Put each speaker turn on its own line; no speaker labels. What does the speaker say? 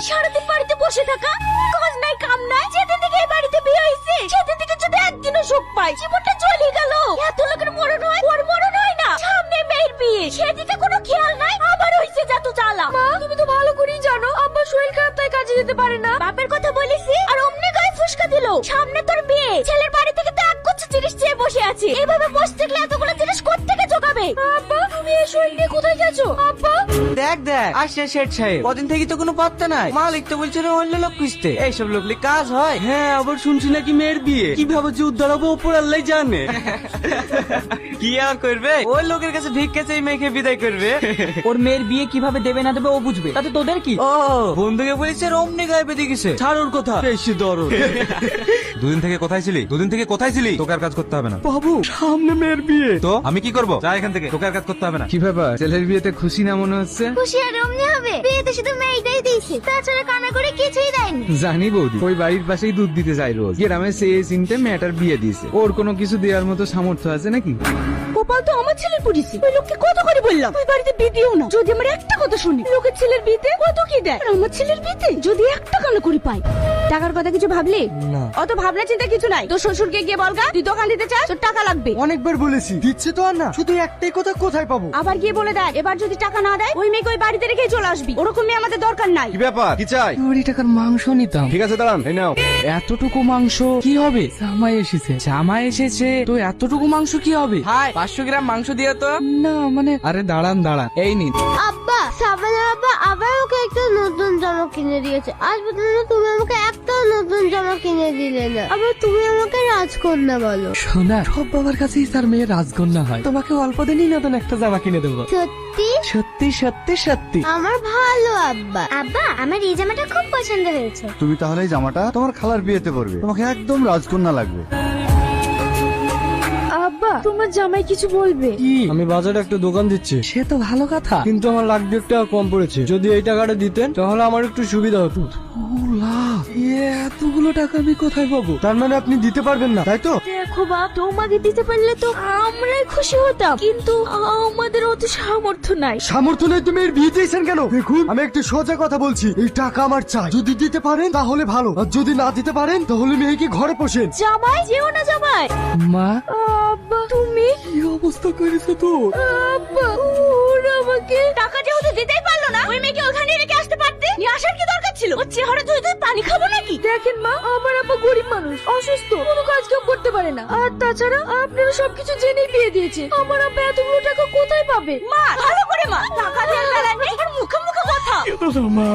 সারাদিন বাড়িতে বসে থাকা, কাজ নাই কাম নাই। যেদিন থেকে এই বাড়িতে বিয়ে হয়েছে সেদিন থেকে যদি একদিনও সুখ পাই, জীবনটা চলে গেল। এত লোকের মরণ হয়, ওর মরণ হয় না। সামনে মেয়ের বিয়ে, সেদিকে কোনো খেয়াল নাই। আবার হইছে যত জ্বালা। মা, তুমি তো ভালো করেই জানো আব্বা শরীর খারাপ, তাই কাজে যেতে পারে না। বাপের কথা বলেছি আর অমনি গায়ে ফুসকা দিল। সামনে তোর বিয়ে, ছেলের বাড়ি থেকে তো এক গুচ্ছ জিনিস চেয়ে বসে আছে। এভাবে বসে থাকলে এতগুলো জিনিস কোত্থেকে জোগাবে? আব্বা, তুমি এই শরীর নিয়ে কোথায় গেছো? আব্বা,
দেখ দেখ আসছে শেঠ সাহেব, কদিন থেকে তো কোনো পাত্তা নাই। মালিক তো বলছে অন্য লোক খুঁজতে। এইসব লোকলি কাজ হয়?
হ্যাঁ, আবার শুনছি নাকি মেয়ের বিয়ে। কিভাবে যে উদ্ধার হবো ওপর আল্লাহ জানে।
কি আর করবে, ওই লোকের কাছে ভিক্ষে চেয়ে মেয়েকে বিদায় করবে।
ওর মেয়ের বিয়ে কিভাবে দেবে না দেবে ও বুঝবে, তাতে তোদের কি?
ও বন্ধুকে বলেছে অমনি গায়ে বেঁধে গেছে।
ছাড় ওর কথা, বেশি দরদ।
দুদিন থেকে কোথায় ছিলি? দুদিন থেকে কোথায় ছিলি? তোকে আর কাজ করতে হবে না।
বাবু, সামনে মেয়ের বিয়ে।
তো আমি কি করবো? যা এখান থেকে, তোকে আর কাজ করতে হবে না।
কি ব্যাপার, ছেলের বিয়েতে খুশি না মনে হচ্ছে?
খুশি আর অমনি হবে? বিয়েতে শুধু মেয়েটাই দিয়েছে, তাছাড়া কানা করে কিছুই দেয়নি।
জানি বৌদি, ওই বাড়ির পাশেই দুধ দিতে যায় রোজ। গ্রামে সে চিনতে মেয়েটার বিয়ে দিয়েছে। ওর কোনো কিছু দেওয়ার মতো সামর্থ্য আছে নাকি?
গোপাল তো আমার ছেলের পরিচয়। ওই লোককে কত করে বললাম ওই বাড়িতে বিয়ে দিও না। যদি আমার একটা কথা শুনি, লোকের ছেলের বিয়েতে কত কি দেয়, আর আমার ছেলের বিয়েতে যদি একটা কানা করে পাই। টাকার কথা কিছু ভাবলি?
না।
অত ভাবনা চিন্তা কিছু নাই। তোর শ্বশুরকে গিয়ে বলগা তুই দোকান দিতে চাস, তোর টাকা লাগবে।
অনেকবার বলেছি, দিচ্ছে তো আর না। শুধু একটাই কথা, কোথায় পাবো?
আবার গিয়ে বলে দেয় এবার যদি টাকা না দেয় ওই মেয়েকে ওই বাড়িতে রেখে চলে আসবি। ওরকম মেয়ে আমাদের দরকার নাই।
কি ব্যাপার, কি চাই?
2 টাকার মাংস নিতাম।
ঠিক আছে, দাঁড়ান, এই নাও।
এতটুকু মাংস কি হবে? জামাই এসেছে। জামাই এসেছে তো এতটুকু মাংস কি হবে?
হাই, 500 গ্রাম মাংস দিয়ে তো।
না মানে, আরে দাঁড়ান দাঁড়ান, এই নিন।
আব্বা, সাবানের আব্বা আবার ওকে একটা নতুন জামা কিনে দিয়েছে। আজ পর্যন্ত তুমি আমাকে একটাও নতুন জামা কিনে দিলে না। আবার তুমি আমাকে রাজকন্যা বলো।
শোনা, সব বাবার কাছেই তার মেয়ে রাজকন্যা হয়। তোমাকে অল্প দিনই নতুন একটা জামা কিনে দেবো।
সত্যি?
সত্যি সত্যি সত্যি।
আমার ভালো আব্বা। আব্বা, আমার এই জামাটা খুব পছন্দ হয়েছে।
তুমি তাহলে এই জামাটা তোমার খালার বিয়েতে পরবে, তোমাকে একদম রাজকন্যা লাগবে।
আব্বা, তোমার জামাই কিছু বলবে?
কি, আমি বাজারে একটা দোকান দিচ্ছি,
সে তো ভালো কথা,
কিন্তু আমার লাখ 1.5 টাকা কম পড়েছে। যদি এই টাকাটা দিতেন তাহলে আমার একটু সুবিধা হতো।
এতগুলো টাকা আমি কোথায় পাবো?
তার মানে আপনি দিতে পারবেন না, তাই তো?
দেখো বাপ, তোমাকে দিতে পারলে তো আমরাই খুশি হতাম, কিন্তু আমাদের অত সামর্থ্য নাই।
সামর্থ্য নেই, তুমি এর বিয়ে দিয়েছেন কেন? দেখুন, আমি একটু সোজা কথা বলছি, এই টাকা আমার চাই। যদি দিতে পারেন তাহলে ভালো, আর যদি না দিতে পারেন তাহলে মেয়েকে ঘরে পোষেন।
জামাই যেও না জামাই।
মা,
আব্বা, তুমি
কি অবস্থা করেছে তো?
আব্বা, ওরা আমাকে টাকা যেহেতু দিতেই পারলো না, ওই মেয়েকে ওখানে রেখে আসতে পারতে। নিয়ে আসার কি দরকার ছিল? ওর চেহারা ধুয়ে ধুয়ে পানি খাবো নাকি? দেখেন মা, আমার আব্বা গরিব মানুষ, অসুস্থ, কোনো কাজ কেউ করতে পারে না। আর তাছাড়া আপনারা সবকিছু জেনেই বিয়ে দিয়েছে। আমার আব্বা এতগুলো টাকা কোথায় পাবে? মা, ভালো করে মা, টাকা দেওয়ার বেলা নেই, আর মুখে মুখে কথা।
মা,